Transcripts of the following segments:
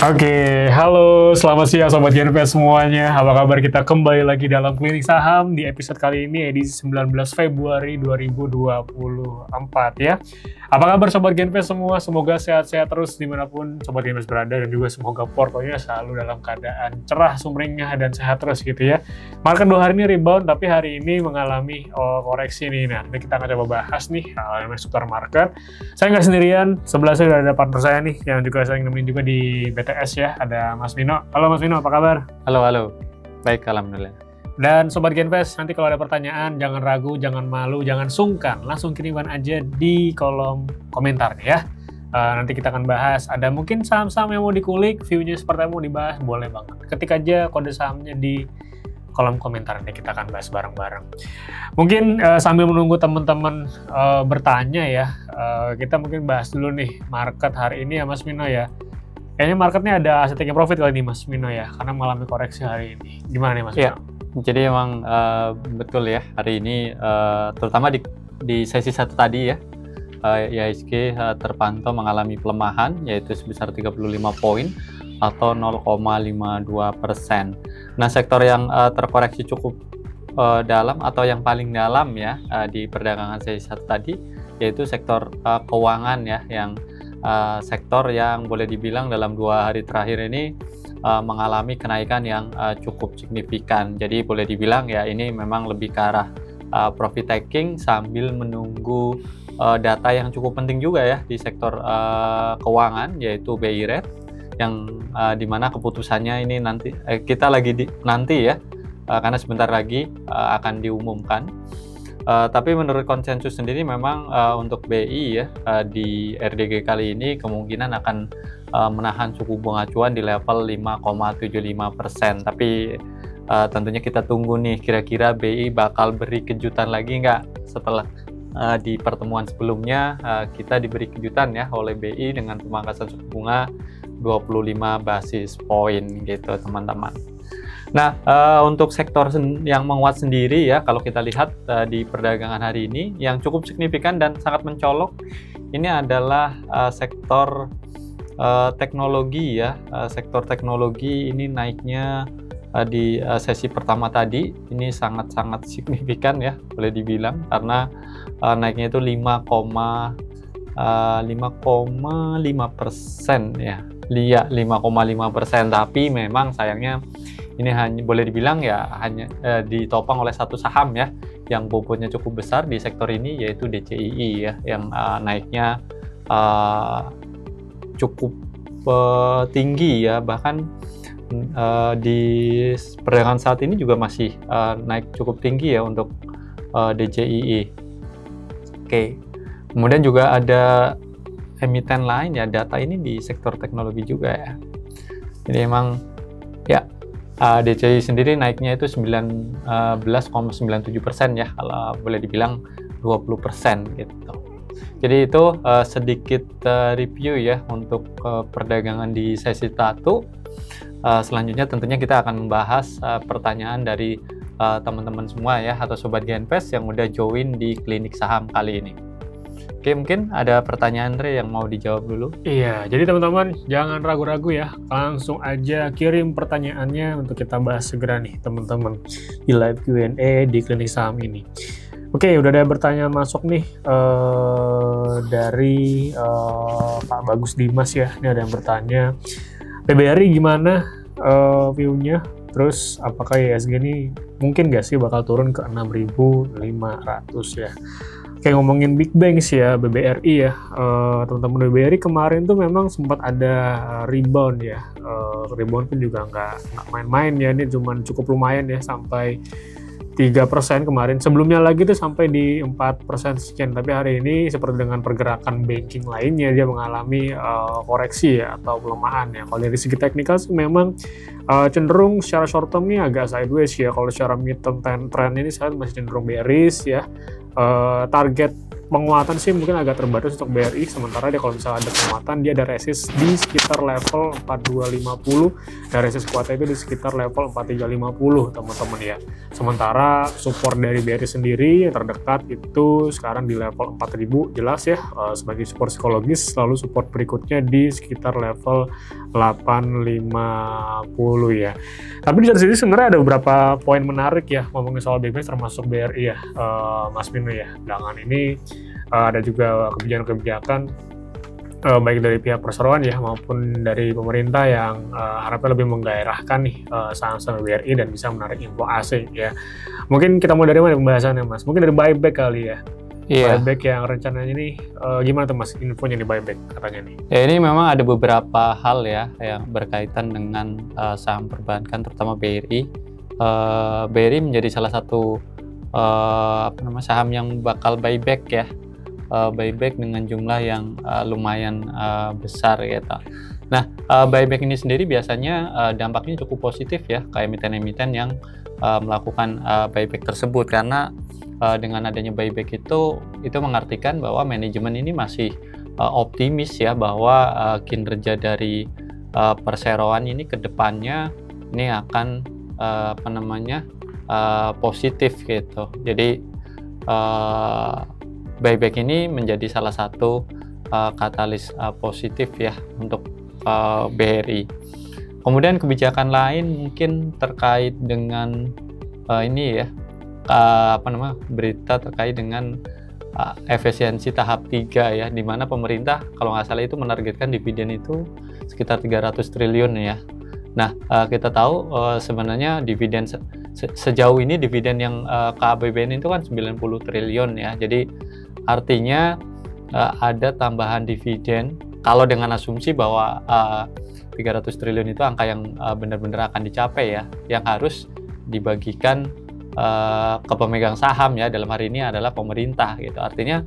Oke, halo, selamat siang Sobat Genves semuanya. Apa kabar? Kita kembali lagi dalam Klinik Saham di episode kali ini, edisi 19 Februari 2024 ya. Apa kabar Sobat Genves semua? Semoga sehat-sehat terus dimanapun Sobat Genves berada, dan juga semoga portonya selalu dalam keadaan cerah, sumringah, dan sehat terus gitu ya. Market 2 hari ini rebound, tapi hari ini mengalami koreksi nih. Nah, nanti kita akan coba bahas nih elemen seputar market. Saya nggak sendirian, sebelah saya udah ada partner saya nih, yang juga saya nemenin juga di BTS ya, ada Mas Vino. Halo Mas Vino, apa kabar? Halo. Baik, alhamdulillah. Dan Sobat Genves, nanti kalau ada pertanyaan, jangan ragu, jangan malu, jangan sungkan. Langsung kirimkan aja di kolom komentar ya. Nanti kita akan bahas. Ada mungkin saham-saham yang mau dikulik, view-nya seperti yang mau dibahas, boleh banget. Ketik aja kode sahamnya di kolom komentar, nanti kita akan bahas bareng-bareng. Mungkin sambil menunggu teman-teman bertanya ya, kita mungkin bahas dulu nih market hari ini ya Mas Vino ya. Kayaknya marketnya ada aset taking profit kali ini Mas Vino ya, karena mengalami koreksi hari ini. Gimana nih Mas Vino? Ya, jadi emang betul ya, hari ini terutama di sesi 1 tadi ya, IHSG terpantau mengalami pelemahan, yaitu sebesar 35 poin atau 0,52%. Nah, sektor yang terkoreksi cukup dalam atau yang paling dalam ya di perdagangan sesi 1 tadi, yaitu sektor keuangan ya, yang sektor yang boleh dibilang dalam 2 hari terakhir ini mengalami kenaikan yang cukup signifikan. Jadi boleh dibilang ya ini memang lebih ke arah profit taking sambil menunggu data yang cukup penting juga ya di sektor keuangan, yaitu BI rate, yang dimana keputusannya ini nanti kita lagi nanti ya, karena sebentar lagi akan diumumkan. Tapi menurut konsensus sendiri memang untuk BI ya di RDG kali ini kemungkinan akan menahan suku bunga acuan di level 5,75%. Tapi tentunya kita tunggu nih, kira-kira BI bakal beri kejutan lagi nggak setelah di pertemuan sebelumnya kita diberi kejutan ya oleh BI dengan pemangkasan suku bunga 25 basis point gitu teman-teman. Nah, untuk sektor yang menguat sendiri ya, kalau kita lihat di perdagangan hari ini yang cukup signifikan dan sangat mencolok, ini adalah sektor teknologi ya. Sektor teknologi ini naiknya di sesi pertama tadi ini sangat-sangat signifikan ya, boleh dibilang, karena naiknya itu 5,5% ya. 5,5%, tapi memang sayangnya ini hanya boleh dibilang ya hanya ditopang oleh satu saham ya yang bobotnya cukup besar di sektor ini, yaitu DCII ya, yang naiknya cukup tinggi ya, bahkan di perdagangan saat ini juga masih naik cukup tinggi ya untuk DCII. Oke. Kemudian juga ada emiten lain ya, data ini di sektor teknologi juga ya. Jadi emang ya DCI sendiri naiknya itu 19,97% ya, kalau boleh dibilang 20% gitu. Jadi itu sedikit review ya untuk perdagangan di sesi 1. Selanjutnya tentunya kita akan membahas pertanyaan dari teman-teman semua ya, atau Sobat Genves yang udah join di Klinik Saham kali ini. Oke, mungkin ada pertanyaan Andre yang mau dijawab dulu. Iya, jadi teman-teman jangan ragu-ragu ya, langsung aja kirim pertanyaannya untuk kita bahas segera nih teman-teman di live Q&A di Klinik Saham ini. Oke, udah ada pertanyaan masuk nih dari Pak Bagus Dimas ya. Ini ada yang bertanya, PBRI gimana view-nya? Terus apakah IHSG ini mungkin nggak sih bakal turun ke 6.500 ya? Kayak ngomongin Big Banks ya, BBRI ya, teman-teman BBRI kemarin tuh memang sempat ada rebound ya, rebound pun juga nggak main-main ya, ini cuman cukup lumayan ya, sampai 3% kemarin, sebelumnya lagi tuh sampai di 4% sekian, tapi hari ini seperti dengan pergerakan banking lainnya, dia mengalami koreksi ya, atau pelemahan ya. Kalau dari segi teknikal sih memang cenderung secara short term ini agak sideways ya, kalau secara mid term trend ini saya masih cenderung bearish ya. Target penguatan sih mungkin agak terbatas untuk BRI, sementara dia kalau misalnya ada penguatan dia ada resist di sekitar level 4250 dan resist kuatnya itu di sekitar level 4350 teman-teman ya. Sementara support dari BRI sendiri yang terdekat itu sekarang di level 4000 jelas ya sebagai support psikologis, lalu support berikutnya di sekitar level 850 ya. Tapi di sini sebenarnya ada beberapa poin menarik ya ngomongin soal BBS termasuk BRI ya, Mas Mino ya. Belakangan ini ada juga kebijakan-kebijakan baik dari pihak perseroan ya maupun dari pemerintah yang harapnya lebih menggairahkan nih saham-saham BRI dan bisa menarik inflow asing ya. Mungkin kita mulai dari mana pembahasannya Mas? Mungkin dari buyback kali ya. Buyback yang rencananya nih gimana tuh Mas infonya nih buyback katanya nih? Ya, ini memang ada beberapa hal ya yang berkaitan dengan saham perbankan terutama BRI. BRI menjadi salah satu saham yang bakal buyback ya, buyback dengan jumlah yang lumayan besar gitu. Nah, buyback ini sendiri biasanya dampaknya cukup positif ya ke emiten-emiten yang melakukan buyback tersebut, karena dengan adanya buyback itu mengartikan bahwa manajemen ini masih optimis ya bahwa kinerja dari perseroan ini ke depannya ini akan positif gitu. Jadi buyback ini menjadi salah satu katalis positif ya untuk BRI. Kemudian kebijakan lain mungkin terkait dengan ini ya, berita terkait dengan efisiensi tahap 3 ya, di mana pemerintah kalau nggak salah itu menargetkan dividen itu sekitar 300 triliun ya. Nah, kita tahu sebenarnya dividen sejauh ini dividen yang ke APBN itu kan 90 triliun ya. Jadi artinya ada tambahan dividen kalau dengan asumsi bahwa 300 triliun itu angka yang benar-benar akan dicapai ya, yang harus dibagikan ke pemegang saham ya, dalam hari ini adalah pemerintah gitu. Artinya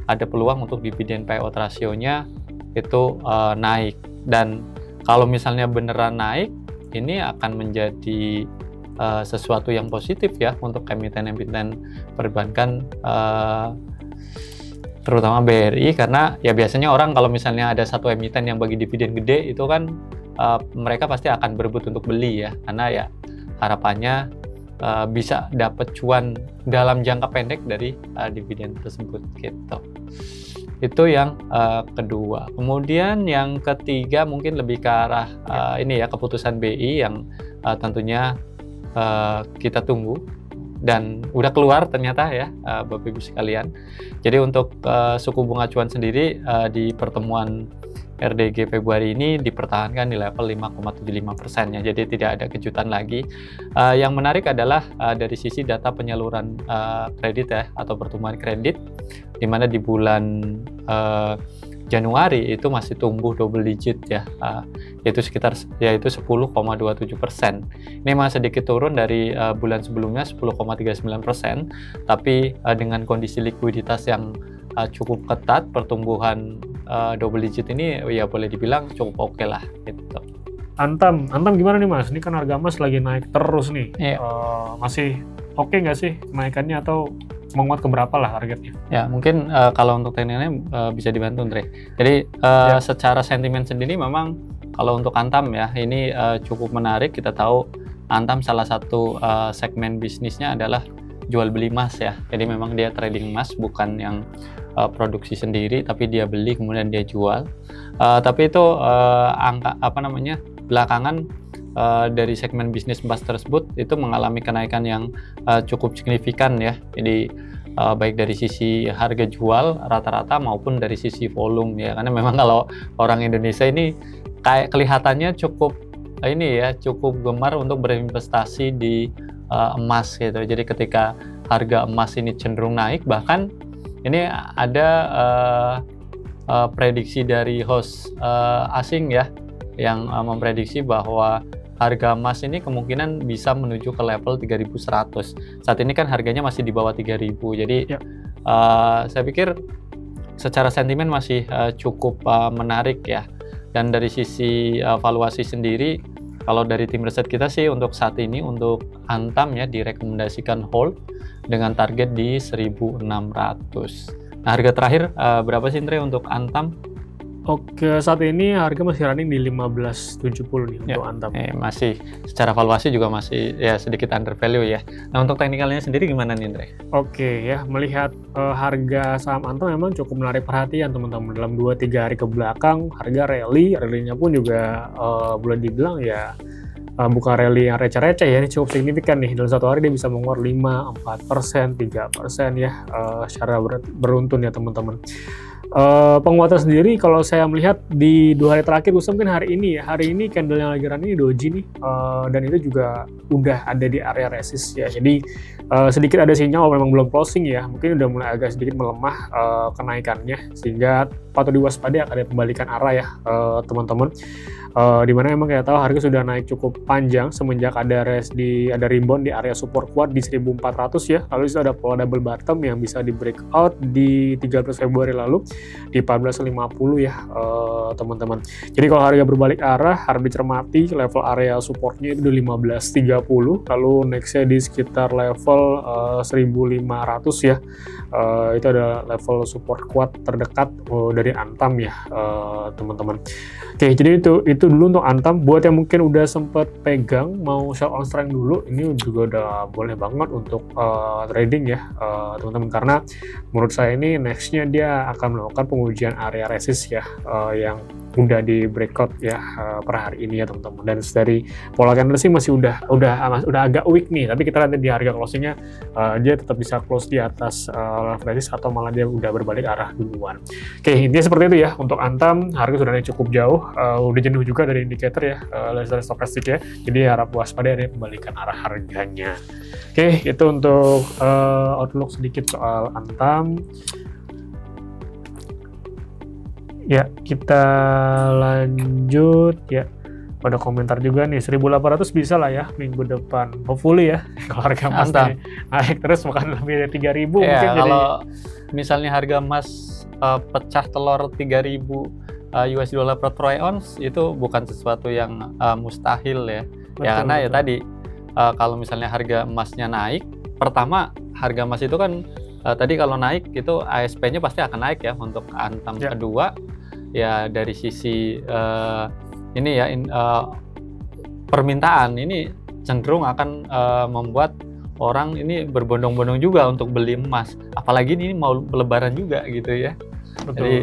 ada peluang untuk dividen payout rasionya itu naik, dan kalau misalnya beneran naik, ini akan menjadi sesuatu yang positif ya untuk emiten-emiten perbankan, terutama BRI, karena ya biasanya orang kalau misalnya ada satu emiten yang bagi dividen gede itu kan mereka pasti akan berebut untuk beli ya, karena ya harapannya bisa dapat cuan dalam jangka pendek dari dividen tersebut gitu. Itu yang kedua. Kemudian yang ketiga mungkin lebih ke arah ini ya, keputusan BI yang tentunya kita tunggu dan udah keluar ternyata ya, Bapak Ibu sekalian. Jadi untuk suku bunga acuan sendiri di pertemuan RDG Februari ini dipertahankan di level 5,75% ya. Jadi tidak ada kejutan lagi. Yang menarik adalah dari sisi data penyaluran kredit ya, atau pertumbuhan kredit, di mana di bulan Januari itu masih tumbuh double digit ya, yaitu 10,27%. Ini masih sedikit turun dari bulan sebelumnya 10,39%, tapi dengan kondisi likuiditas yang cukup ketat, pertumbuhan double digit ini ya boleh dibilang cukup oke lah gitu. Antam gimana nih Mas? Ini kan harga emas lagi naik terus nih. Iya. Masih oke nggak sih kenaikannya, atau menguat ke berapa lah targetnya? Ya mungkin kalau untuk tekniknya bisa dibantu Andre. Jadi secara sentimen sendiri memang kalau untuk Antam ya ini cukup menarik. Kita tahu Antam salah satu segmen bisnisnya adalah jual beli emas ya. Jadi memang dia trading emas, bukan yang produksi sendiri, tapi dia beli kemudian dia jual. Tapi itu belakangan dari segmen bisnis emas tersebut itu mengalami kenaikan yang cukup signifikan ya. Jadi baik dari sisi harga jual rata-rata maupun dari sisi volume ya, karena memang kalau orang Indonesia ini kayak kelihatannya cukup gemar untuk berinvestasi di emas gitu. Jadi ketika harga emas ini cenderung naik, bahkan ini ada prediksi dari host asing ya, yang memprediksi bahwa harga emas ini kemungkinan bisa menuju ke level 3.100. Saat ini kan harganya masih di bawah 3.000. Jadi saya pikir secara sentimen masih cukup menarik ya. Dan dari sisi valuasi sendiri, kalau dari tim riset kita sih untuk saat ini untuk Antam ya direkomendasikan hold dengan target di 1.600. Nah, harga terakhir berapa sih Indra untuk Antam? Oke, saat ini harga masih running di 15.70 nih Ya, untuk Antam. Masih secara valuasi juga masih ya sedikit under value ya. Nah, untuk teknikalnya sendiri gimana nih Indra? Oke ya, melihat harga saham Antam memang cukup menarik perhatian teman-teman. Dalam 2-3 hari ke belakang, harga rally-nya pun juga boleh dibilang ya bukan rally yang receh-receh ya, ini cukup signifikan nih. Dalam satu hari dia bisa menguat 5, 4%, 3% ya, secara beruntun ya teman-teman. Penguatan sendiri kalau saya melihat di 2 hari terakhir, khususnya mungkin hari ini candle yang lagi running ini doji nih, dan itu juga udah ada di area resist ya, jadi sedikit ada sinyal memang belum closing ya, mungkin udah mulai agak sedikit melemah kenaikannya, sehingga patut diwaspadai akan ada pembalikan arah ya teman-teman. Dimana memang kita tahu harga sudah naik cukup panjang semenjak ada rebound di area support kuat di 1400 ya, lalu itu ada pola double bottom yang bisa di breakout di 13 Februari lalu di 1450 ya teman-teman. Jadi kalau harga berbalik arah, harus dicermati level area supportnya itu di 1530, lalu nextnya di sekitar level 1500 ya. Itu ada level support kuat terdekat dari Antam ya teman-teman. Oke, jadi itu dulu untuk Antam. Buat yang mungkin udah sempet pegang mau sell on strength dulu, ini juga udah boleh banget untuk trading ya teman-teman, karena menurut saya ini nextnya dia akan melakukan pengujian area resist ya yang udah di breakout ya per hari ini ya teman-teman. Dan dari pola candle sih masih udah agak weak nih, tapi kita lihat di harga closingnya dia tetap bisa close di atas level resist atau malah dia udah berbalik arah duluan. Oke, intinya seperti itu ya untuk Antam. Harga sudah naik cukup jauh, udah jenuh juga dari indikator ya, dari stokastik ya, jadi harap waspada ada pembalikan arah harganya. Oke, itu untuk outlook sedikit soal Antam. Ya, kita lanjut ya. Pada komentar juga nih, 1800 bisa lah ya minggu depan, hopefully ya. Kalau harga emas naik terus bukan lebih dari 3000 mungkin. Kalau misalnya harga emas pecah telur 3000 US dollar per troy ounce, itu bukan sesuatu yang mustahil ya. Betul, karena betul. ya tadi kalau misalnya harga emasnya naik, pertama harga emas itu kan tadi kalau naik itu ASP-nya pasti akan naik ya untuk Antam. Kedua ya dari sisi permintaan ini cenderung akan membuat orang ini berbondong-bondong juga untuk beli emas, apalagi ini mau lebaran juga gitu ya. Betul. Jadi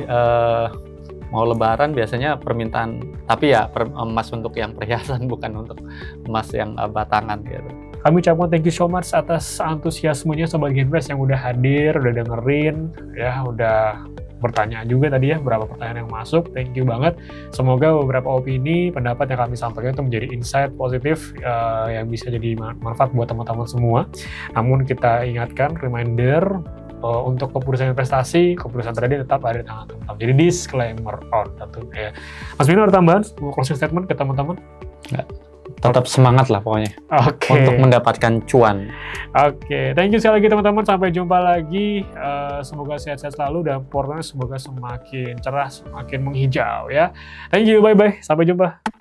mau lebaran biasanya permintaan, tapi ya emas untuk yang perhiasan, bukan untuk emas yang batangan gitu. Kami ucapkan thank you so much atas antusiasmenya Sobat Gainbase yang udah hadir, udah dengerin, ya udah bertanya juga tadi ya, berapa pertanyaan yang masuk. Thank you banget. Semoga beberapa opini, pendapat yang kami sampaikan itu menjadi insight positif yang bisa jadi manfaat buat teman-teman semua. Namun kita ingatkan, reminder, untuk keputusan investasi, keputusan trading tetap ada di tangan teman-teman. Jadi disclaimer on tentunya ya. Mas Bino ada tambahan? Closing statement ke teman-teman? Enggak. Tetap semangat lah pokoknya untuk mendapatkan cuan. Oke, thank you sekali lagi teman-teman. Sampai jumpa lagi. Semoga sehat-sehat selalu dan portfolio semoga semakin cerah, semakin menghijau ya. Thank you, bye-bye. Sampai jumpa.